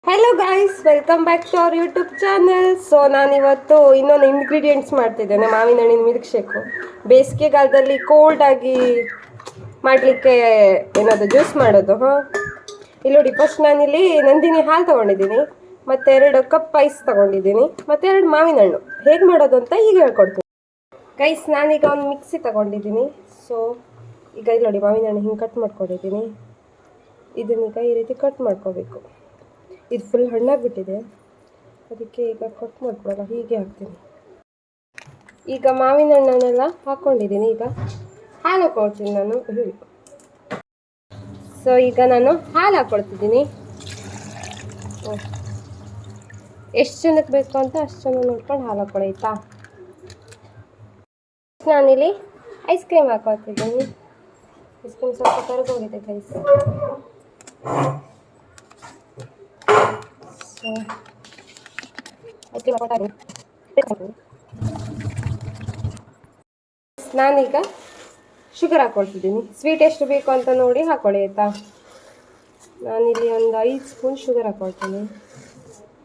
Hello guys, welcome back to our YouTube channel. So ನಾನಿವತ್ತು ಇನ್ನೊಂದು ingredients ಮಾಡ್ತಿದ್ದೇನೆ, ಮಾವಿನ ಹಣ್ಣಿನ ಮಿಲ್ಕ್ ಶೇಕು. ಬೇಸಿಗೆಗಾಲದಲ್ಲಿ ಕೋಲ್ಡ್ ಆಗಿ ಮಾಡಲಿಕ್ಕೆ ಏನಾದರೂ ಜ್ಯೂಸ್ ಮಾಡೋದು. ಇಲ್ಲಿ ನೋಡಿ, ಫಸ್ಟ್ ನಾನಿಲ್ಲಿ ನಂದಿನಿ ಹಾಲು ತೊಗೊಂಡಿದ್ದೀನಿ, ಮತ್ತು 2 ಕಪ್ ಐಸ್ ತೊಗೊಂಡಿದ್ದೀನಿ, ಮತ್ತು 2 ಮಾವಿನ ಹಣ್ಣು. ಹೇಗೆ ಮಾಡೋದು ಅಂತ ಈಗ ಹೇಳ್ಕೊಡ್ತೀನಿ ಗೈಸ್. ನಾನೀಗ ಒಂದು ಮಿಕ್ಸಿ ತೊಗೊಂಡಿದ್ದೀನಿ. ಸೊ ಈಗ ಇಲ್ಲಿ ನೋಡಿ, ಮಾವಿನ ಹಣ್ಣು ಹಿಂಗೆ ಕಟ್ ಮಾಡ್ಕೊಂಡಿದ್ದೀನಿ. ಇದನ್ನೀಗ ಈ ರೀತಿ ಕಟ್ ಮಾಡ್ಕೋಬೇಕು. ಇದು ಫುಲ್ ಹಣ್ಣಾಗಿಬಿಟ್ಟಿದೆ, ಅದಕ್ಕೆ ಈಗ ಕಟ್ ಮಾಡ್ಕೊಳ್ಳಲ್ಲ, ಹೀಗೆ ಹಾಕ್ತೀನಿ. ಈಗ ಮಾವಿನ ಹಣ್ಣನ್ನೆಲ್ಲ ಹಾಕ್ಕೊಂಡಿದ್ದೀನಿ. ಈಗ ಹಾಲು ಹಾಕ್ಕೊಳ್ತೀನಿ ನಾನು. ಸೊ ಈಗ ನಾನು ಹಾಲು ಹಾಕ್ಕೊಳ್ತಿದ್ದೀನಿ. ಎಷ್ಟು ಜನಕ್ಕೆ ಬೇಕು ಅಂತ ಅಷ್ಟು ಜನ ನೋಡ್ಕೊಂಡು ಹಾಲು ಹಾಕ್ಕೊಳ್ಳಿ, ಆಯಿತಾ. ನಾನಿಲ್ಲಿ ಐಸ್ ಕ್ರೀಮ್ ಹಾಕ್ಕೊಳ್ತಿದ್ದೀನಿ. ಐಸ್ ಕ್ರೀಮ್ ಸ್ವಲ್ಪ ಕರಗೋಗಿದೆ ಗೈಸ್. ನಾನೀಗ ಶುಗರ್ ಹಾಕ್ಕೊಳ್ತಿದ್ದೀನಿ. ಸ್ವೀಟ್ ಎಷ್ಟು ಬೇಕು ಅಂತ ನೋಡಿ ಹಾಕ್ಕೊಳ್ಳಿ, ಆಯಿತಾ. ನಾನಿಲ್ಲಿ ಒಂದು 5 ಸ್ಪೂನ್ ಶುಗರ್ ಹಾಕ್ಕೊಳ್ತೀನಿ.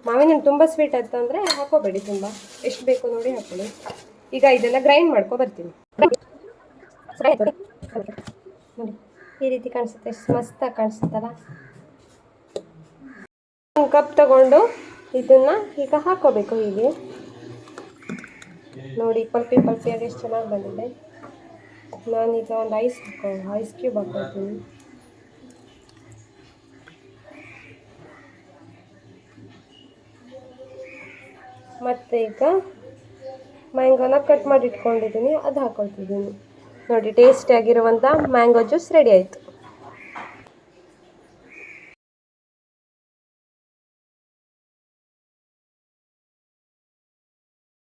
ಮಾವಿನ ಹಣ್ಣು ತುಂಬ ಸ್ವೀಟ್ ಆಯ್ತಂದರೆ ಹಾಕೋಬೇಡಿ, ತುಂಬ ಎಷ್ಟು ಬೇಕು ನೋಡಿ ಹಾಕ್ಕೊಳ್ಳಿ. ಈಗ ಇದೆಲ್ಲ ಗ್ರೈಂಡ್ ಮಾಡ್ಕೊ ಬರ್ತೀನಿ. ನೋಡಿ ಈ ರೀತಿ ಕಾಣಿಸುತ್ತೆ, ಎಷ್ಟು ಮಸ್ತಾಗಿ ಕಾಣಿಸುತ್ತಲ್ಲ. ಒಂದು ಕಪ್ ತಗೊಂಡು ಇದನ್ನು ಈಗ ಹಾಕ್ಕೋಬೇಕು. ಹೀಗೆ ನೋಡಿ, ಪಲ್ಪಿಯಾಗಿ ಎಷ್ಟು ಚೆನ್ನಾಗಿ ಬಂದಿದೆ. ನಾನೀಗ ಒಂದು ಐಸ್ ಕ್ಯೂಬ್ ಹಾಕ್ಕೊಳ್ತೀನಿ. ಮತ್ತು ಈಗ ಮ್ಯಾಂಗೋನ ಕಟ್ ಮಾಡಿ ಇಟ್ಕೊಂಡಿದ್ದೀನಿ, ಅದು ಹಾಕ್ಕೊಳ್ತಿದ್ದೀನಿ. ನೋಡಿ, ಟೇಸ್ಟಿಯಾಗಿರುವಂಥ ಮ್ಯಾಂಗೋ ಜ್ಯೂಸ್ ರೆಡಿ ಆಯಿತು.